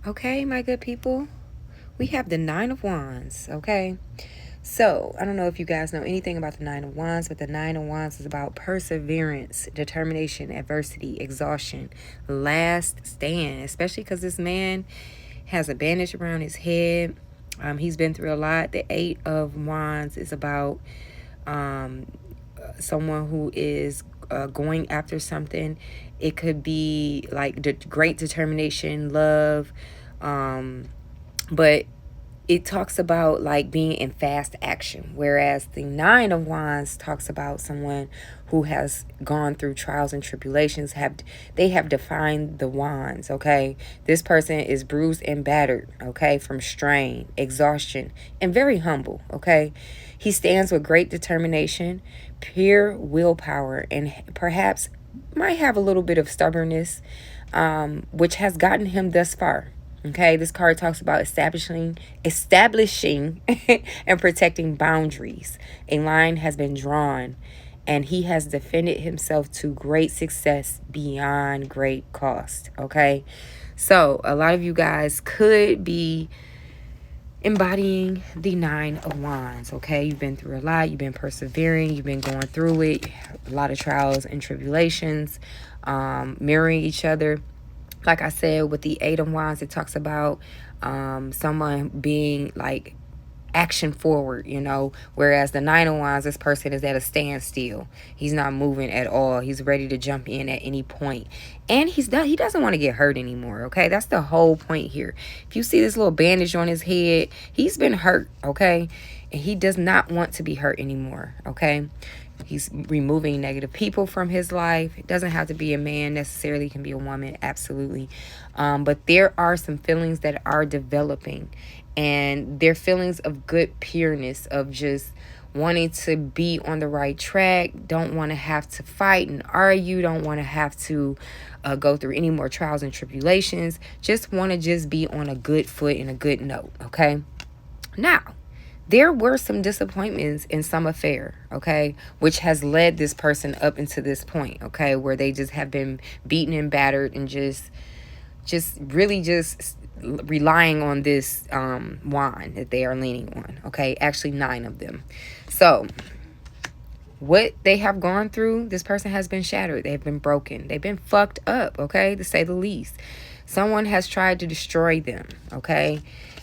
Okay, my good people, we have the Nine of Wands. Okay, so I don't know if you guys know anything about the Nine of Wands, but the Nine of Wands is about perseverance, determination, adversity, exhaustion, last stand, especially because this man has a bandage around his head. He's been through a lot. The Eight of Wands is about um, someone who is going after something. It could be like great determination, love, um, but it talks about like being in fast action, whereas the Nine of Wands talks about someone who has gone through trials and tribulations. They have defined the wands. Okay, this person is bruised and battered, okay, from strain, exhaustion, and very humble. Okay, he stands with great determination, pure willpower, and perhaps might have a little bit of stubbornness, which has gotten him thus far. Okay, this card talks about establishing and protecting boundaries. A line has been drawn and he has defended himself to great success beyond great cost. Okay, so a lot of you guys could be embodying the Nine of Wands. Okay, you've been through a lot, you've been persevering, you've been going through it, a lot of trials and tribulations, mirroring each other. Like I said, with the Eight of Wands, it talks about someone being like action forward, whereas the Nine of Wands, this person is at a standstill. He's not moving at all. He's ready to jump in at any point. And he doesn't want to get hurt anymore, okay? That's the whole point here. If you see this little bandage on his head, he's been hurt, okay? And he does not want to be hurt anymore, okay? He's removing negative people from his life. It doesn't have to be a man necessarily. It can be a woman, absolutely. But there are some feelings that are developing. And they're feelings of good pureness, of just wanting to be on the right track. Don't want to have to fight and argue. Don't want to have to go through any more trials and tribulations. Just want to just be on a good foot and a good note, okay? Now, there were some disappointments in some affair, okay, which has led this person up into this point, okay, where they just have been beaten and battered and just really just relying on this wand that they are leaning on, okay, actually 9 of them. So what they have gone through, this person has been shattered. They've been broken. They've been fucked up, okay, to say the least. Someone has tried to destroy them, okay?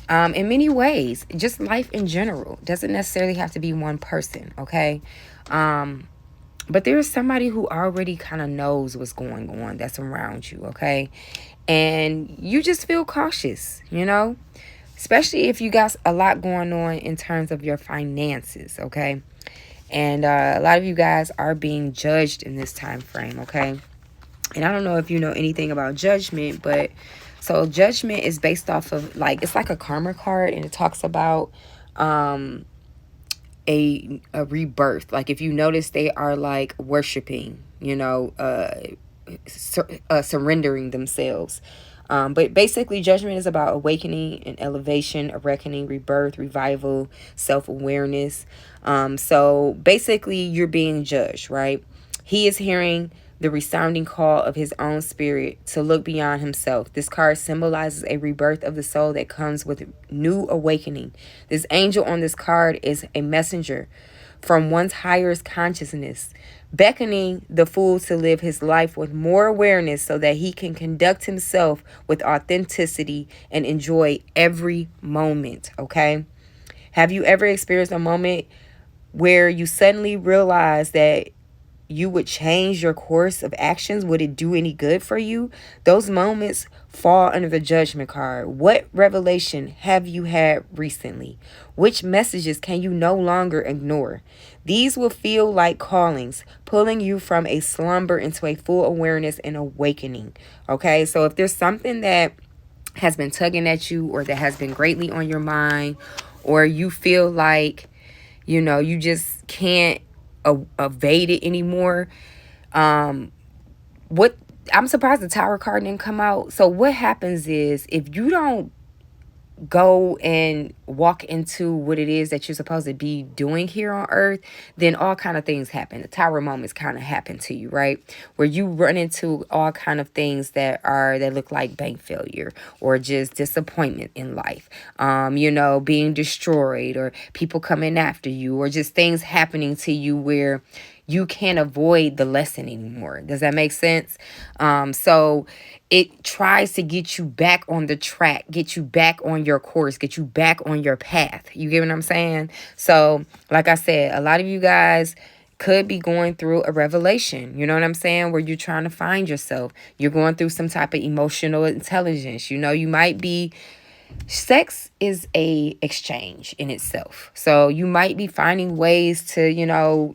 In many ways, just life in general. Doesn't necessarily have to be one person, okay? But there's somebody who already kind of knows what's going on that's around you, okay? And you just feel cautious, especially if you got a lot going on in terms of your finances, okay? And a lot of you guys are being judged in this time frame, okay? And I don't know if you know anything about judgment, but so judgment is based off of like, it's like a karma card, and it talks about a rebirth. Like if you notice, they are like worshiping, surrendering themselves. But basically, judgment is about awakening and elevation, a reckoning, rebirth, revival, self-awareness. So basically, you're being judged, right? He is hearing the resounding call of his own spirit to look beyond himself. This card symbolizes a rebirth of the soul that comes with new awakening. This angel on this card is a messenger from one's highest consciousness, beckoning the fool to live his life with more awareness so that he can conduct himself with authenticity and enjoy every moment, okay? Have you ever experienced a moment where you suddenly realize that you would change your course of actions? Would it do any good for you? Those moments fall under the judgment card. What revelation have you had recently? Which messages can you no longer ignore? These will feel like callings, pulling you from a slumber into a full awareness and awakening. Okay, so if there's something that has been tugging at you, or that has been greatly on your mind, or you feel like, you just can't evade it anymore. What I'm surprised the Tower card didn't come out. So what happens is, if you don't go and walk into what it is that you're supposed to be doing here on earth, then all kind of things happen. The tower moments kind of happen to you, right? Where you run into all kind of things that look like bank failure or just disappointment in life. Being destroyed or people coming after you or just things happening to you where you can't avoid the lesson anymore. Does that make sense? So it tries to get you back on the track, get you back on your course, get you back on your path. You get what I'm saying? So, like I said, a lot of you guys could be going through a revelation, you know what I'm saying, where you're trying to find yourself. You're going through some type of emotional intelligence. You might be, sex is a exchange in itself. So you might be finding ways to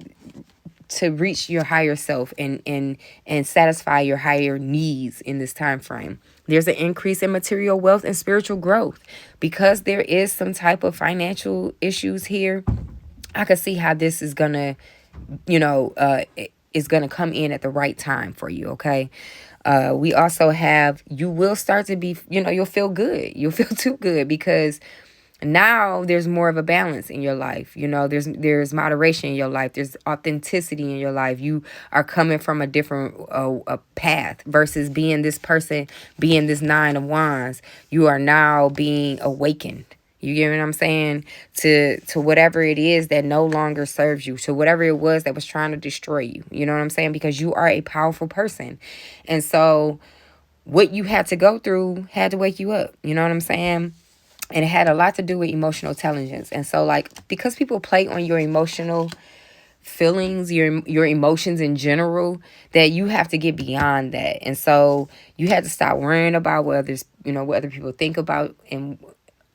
reach your higher self and satisfy your higher needs in this time frame. There's an increase in material wealth and spiritual growth because there is some type of financial issues here. I can see how this is gonna, is gonna come in at the right time for you. Okay. We also have, you will start to be, you'll feel good. You'll feel too good because now there's more of a balance in your life. There's moderation in your life. There's authenticity in your life. You are coming from a different a path versus being this person, being this 9 of wands. You are now being awakened. You get what I'm saying? To whatever it is that no longer serves you, to whatever it was that was trying to destroy you. You know what I'm saying? Because you are a powerful person. And so what you had to go through had to wake you up. You know what I'm saying? And it had a lot to do with emotional intelligence. And so, because people play on your emotional feelings, your emotions in general, that you have to get beyond that. And so you had to stop worrying about what other people think about and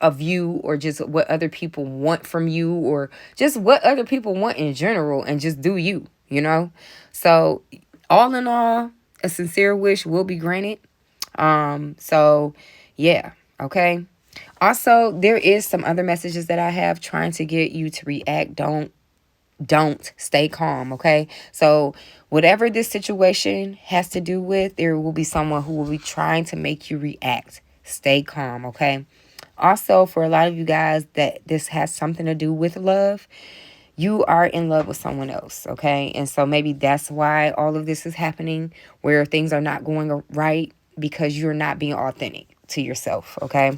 of you, or just what other people want from you, or just what other people want in general, and just do you. So all in all, a sincere wish will be granted. So yeah, okay. Also, there is some other messages that I have trying to get you to react. Don't stay calm, okay? So whatever this situation has to do with, there will be someone who will be trying to make you react. Stay calm, okay? Also, for a lot of you guys that this has something to do with love, you are in love with someone else, okay? And so maybe that's why all of this is happening, where things are not going right, because you're not being authentic to yourself, okay?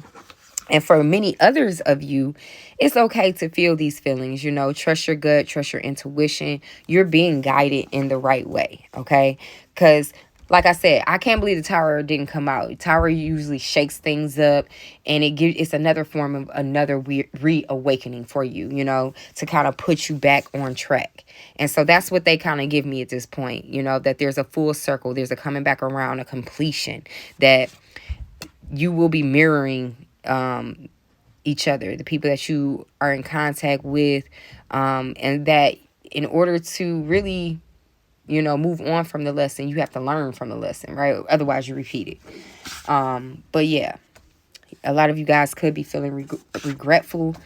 And for many others of you, it's okay to feel these feelings, trust your gut, trust your intuition. You're being guided in the right way, okay? Because like I said, I can't believe the tower didn't come out. Tower usually shakes things up, and it's another form of another reawakening for you, to kind of put you back on track. And so that's what they kind of give me at this point, that there's a full circle, there's a coming back around, a completion, that you will be mirroring each other, the people that you are in contact with, and that in order to really, move on from the lesson, you have to learn from the lesson, right? Otherwise you repeat it. But yeah, a lot of you guys could be feeling regretful,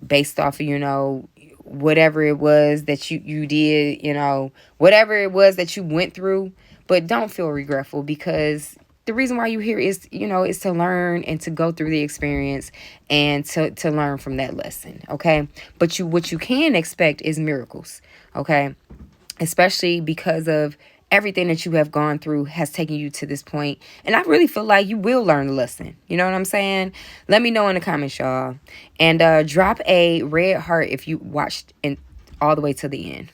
based off of, whatever it was that you did, whatever it was that you went through. But don't feel regretful, because the reason why you're here is, is to learn and to go through the experience and to learn from that lesson, okay? But what you can expect is miracles, okay? Especially because of everything that you have gone through has taken you to this point. And I really feel like you will learn the lesson. You know what I'm saying? Let me know in the comments, y'all. And drop a red heart if you watched all the way to the end.